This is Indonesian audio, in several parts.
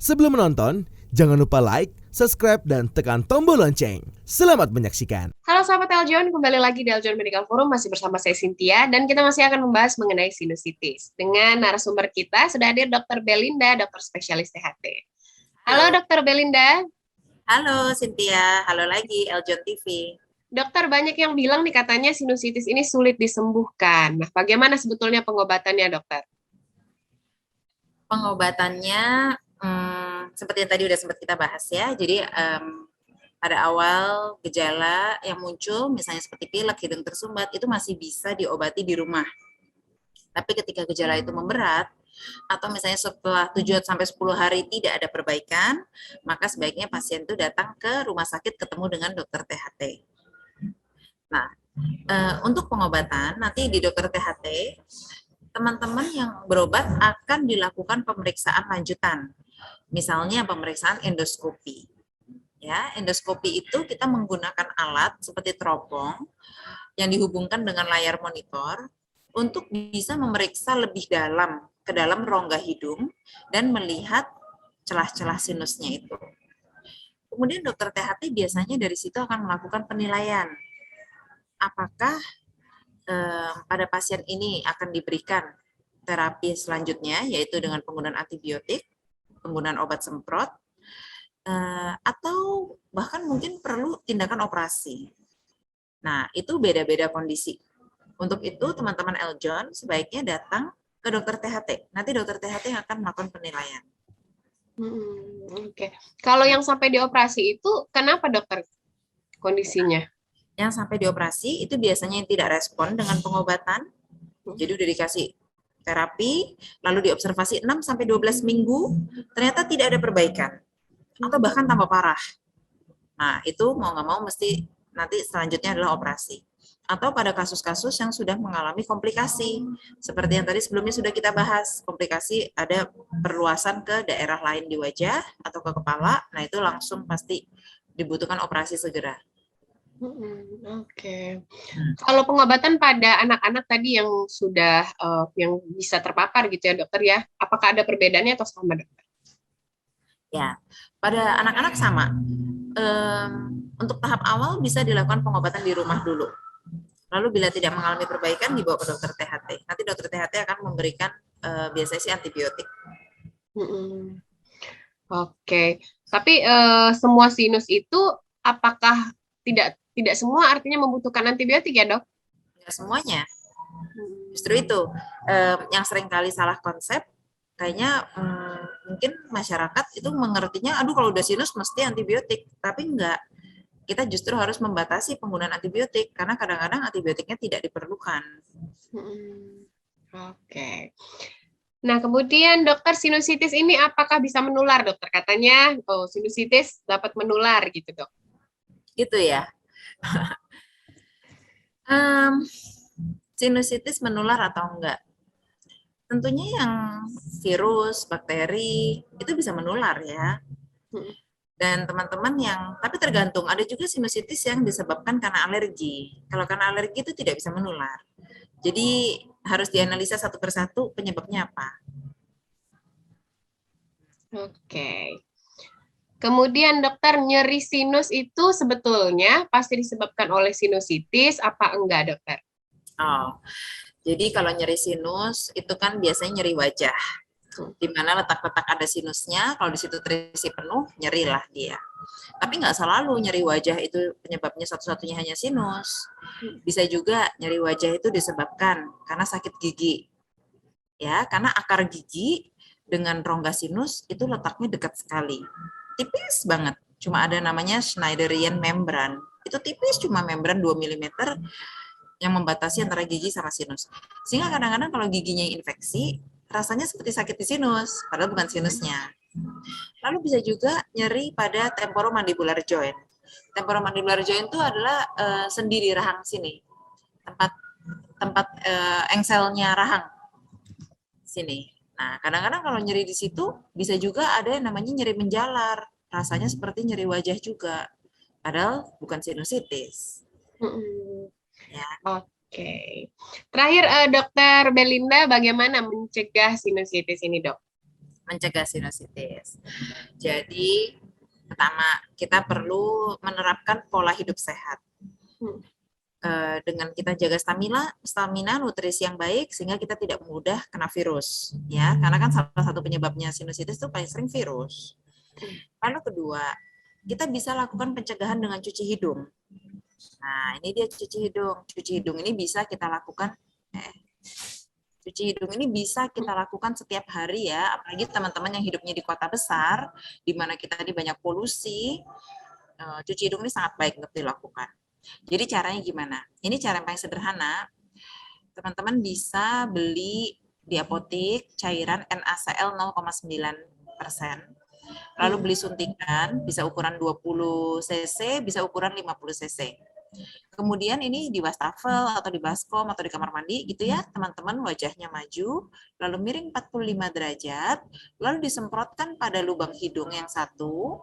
Sebelum menonton, jangan lupa like, subscribe, dan tekan tombol lonceng. Selamat menyaksikan. Halo sahabat Eljon, kembali lagi di Eljon Medical Forum, masih bersama saya Cynthia, dan kita masih akan membahas mengenai sinusitis. Dengan narasumber kita sudah hadir Dr. Belinda, dokter spesialis THT. Halo Dr. Belinda. Halo Cynthia, halo lagi Eljon TV. Dokter, banyak yang bilang nih katanya sinusitis ini sulit disembuhkan. Nah, bagaimana sebetulnya pengobatannya, dokter? Pengobatannya seperti yang tadi udah sempat kita bahas ya. Jadi pada awal gejala yang muncul, misalnya seperti pilek, hidung tersumbat, itu masih bisa diobati di rumah. Tapi ketika gejala itu memberat, atau misalnya setelah 7-10 hari tidak ada perbaikan, maka sebaiknya pasien itu datang ke rumah sakit ketemu dengan dokter THT. Nah, untuk pengobatan, nanti di dokter THT, teman-teman yang berobat akan dilakukan pemeriksaan lanjutan. Misalnya pemeriksaan endoskopi. Ya, endoskopi itu kita menggunakan alat seperti teropong yang dihubungkan dengan layar monitor untuk bisa memeriksa lebih dalam ke dalam rongga hidung dan melihat celah-celah sinusnya itu. Kemudian dokter THT biasanya dari situ akan melakukan penilaian. Apakah pada pasien ini akan diberikan terapi selanjutnya, yaitu dengan penggunaan antibiotik, penggunaan obat semprot, atau bahkan mungkin perlu tindakan operasi. Nah, itu beda-beda kondisi. Untuk itu, teman-teman Eljon sebaiknya datang ke dokter THT. Nanti dokter THT yang akan melakukan penilaian. Oke. Kalau yang sampai dioperasi itu, kenapa dokter kondisinya? Yang sampai dioperasi itu biasanya yang tidak respon dengan pengobatan. Jadi udah dikasih terapi, lalu diobservasi 6-12 minggu, ternyata tidak ada perbaikan. Atau bahkan tambah parah. Nah, itu mau nggak mau mesti nanti selanjutnya adalah operasi. Atau pada kasus-kasus yang sudah mengalami komplikasi. Seperti yang tadi sebelumnya sudah kita bahas, komplikasi ada perluasan ke daerah lain di wajah atau ke kepala, nah itu langsung pasti dibutuhkan operasi segera. Oke. Kalau pengobatan pada anak-anak tadi yang sudah yang bisa terpapar gitu ya dokter ya, apakah ada perbedaannya atau sama dokter? Ya, pada anak-anak sama. Untuk tahap awal bisa dilakukan pengobatan di rumah dulu. Lalu bila tidak mengalami perbaikan dibawa ke dokter THT. Nanti dokter THT akan memberikan biasanya sih antibiotik. Oke. Tapi semua sinus itu apakah tidak semua artinya membutuhkan antibiotik ya, Dok? Tidak semuanya. Justru itu yang sering kali salah konsep, kayaknya mungkin masyarakat itu mengertinya, aduh kalau udah sinus mesti antibiotik, tapi enggak. Kita justru harus membatasi penggunaan antibiotik, karena kadang-kadang antibiotiknya tidak diperlukan. Oke. Nah, kemudian dokter sinusitis ini apakah bisa menular, dokter? Katanya, sinusitis dapat menular gitu, Dok. Gitu ya. Sinusitis menular atau enggak? Tentunya yang virus, bakteri, itu bisa menular ya. Dan teman-teman yang, tapi tergantung, ada juga sinusitis yang disebabkan karena alergi. Kalau karena alergi itu tidak bisa menular. Jadi harus dianalisa satu persatu penyebabnya apa. Oke. Kemudian dokter, nyeri sinus itu sebetulnya pasti disebabkan oleh sinusitis apa enggak, dokter? Oh, jadi kalau nyeri sinus itu kan biasanya nyeri wajah. Di mana letak-letak ada sinusnya, kalau di situ terisi penuh, nyerilah dia. Tapi nggak selalu nyeri wajah itu penyebabnya satu-satunya hanya sinus. Bisa juga nyeri wajah itu disebabkan karena sakit gigi. Ya, karena akar gigi dengan rongga sinus itu letaknya dekat sekali. Tipis banget. Cuma ada namanya Schneiderian membran. Itu tipis, cuma membran 2 mm yang membatasi antara gigi sama sinus. Sehingga kadang-kadang kalau giginya infeksi, rasanya seperti sakit di sinus, padahal bukan sinusnya. Lalu bisa juga nyeri pada temporomandibular joint. Temporomandibular joint itu adalah sendi di rahang sini, tempat engselnya rahang sini. Nah, kadang-kadang kalau nyeri di situ bisa juga ada yang namanya nyeri menjalar, rasanya seperti nyeri wajah juga, padahal bukan sinusitis. Ya. Oke. Terakhir, dokter Belinda, bagaimana mencegah sinusitis ini, Dok? mencegah sinusitis. Jadi pertama, kita perlu menerapkan pola hidup sehat. Dengan kita jaga stamina, nutrisi yang baik, sehingga kita tidak mudah kena virus, ya. Karena kan salah satu penyebabnya sinusitis itu paling sering virus. Lalu kedua, kita bisa lakukan pencegahan dengan cuci hidung. Nah, ini dia cuci hidung. Cuci hidung ini bisa kita lakukan setiap hari ya, apalagi teman-teman yang hidupnya di kota besar, di mana kita di banyak polusi, cuci hidung ini sangat baik untuk dilakukan. Jadi caranya gimana? Ini cara yang paling sederhana. Teman-teman bisa beli di apotek cairan NaCl 0,9%. Lalu beli suntikan, bisa ukuran 20 cc, bisa ukuran 50 cc. Kemudian ini di wastafel atau di baskom atau di kamar mandi gitu ya, teman-teman wajahnya maju, lalu miring 45 derajat, lalu disemprotkan pada lubang hidung yang satu,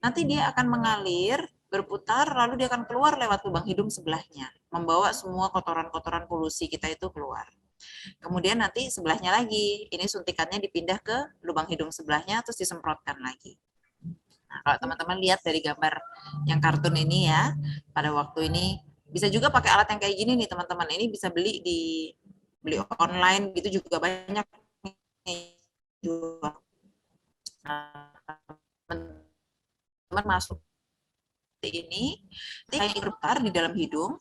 nanti dia akan mengalir, berputar, lalu dia akan keluar lewat lubang hidung sebelahnya, membawa semua kotoran-kotoran polusi kita itu keluar. Kemudian nanti sebelahnya lagi, ini suntikannya dipindah ke lubang hidung sebelahnya, terus disemprotkan lagi. Nah, kalau teman-teman lihat dari gambar yang kartun ini ya, pada waktu ini bisa juga pakai alat yang kayak gini nih teman-teman. Ini bisa beli online gitu juga banyak nih. Teman-teman masuk ini, kayak berputar di dalam hidung,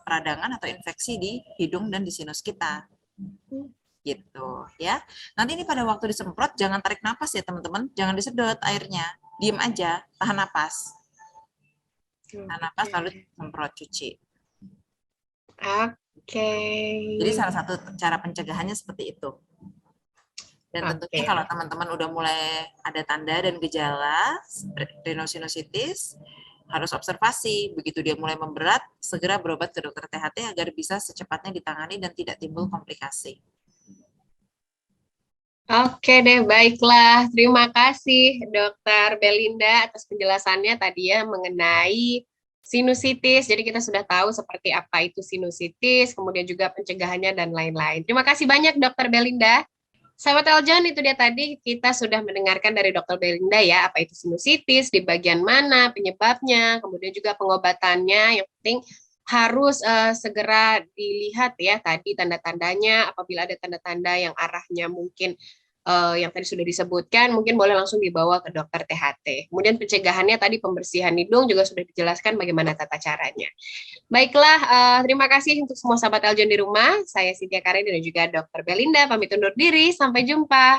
peradangan atau infeksi di hidung dan di sinus kita. Gitu ya. Nanti ini pada waktu disemprot jangan tarik napas ya teman-teman, jangan disedot airnya, diem aja, tahan napas. Tahan napas lalu semprot cuci. Oke. Jadi salah satu cara pencegahannya seperti itu. Dan tentunya kalau teman-teman udah mulai ada tanda dan gejala rhinosinusitis, harus observasi. Begitu dia mulai memberat, segera berobat ke dokter THT agar bisa secepatnya ditangani dan tidak timbul komplikasi. Oke deh, baiklah. Terima kasih Dokter Belinda atas penjelasannya tadi ya mengenai sinusitis. Jadi kita sudah tahu seperti apa itu sinusitis, kemudian juga pencegahannya dan lain-lain. Terima kasih banyak Dokter Belinda. Sahabat Eljon, itu dia tadi kita sudah mendengarkan dari Dokter Belinda ya, apa itu sinusitis, di bagian mana penyebabnya, kemudian juga pengobatannya. Yang penting harus segera dilihat ya tadi tanda-tandanya. Apabila ada tanda-tanda yang arahnya mungkin yang tadi sudah disebutkan, mungkin boleh langsung dibawa ke dokter THT. Kemudian pencegahannya tadi pembersihan hidung juga sudah dijelaskan bagaimana tata caranya. Baiklah, terima kasih untuk semua sahabat Eljon di rumah. Saya Cynthia Karini dan juga Dokter Belinda pamit undur diri. Sampai jumpa.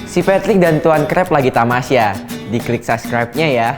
Si Patrick dan Tuan Crab lagi tamasya. Diklik subscribe-nya ya.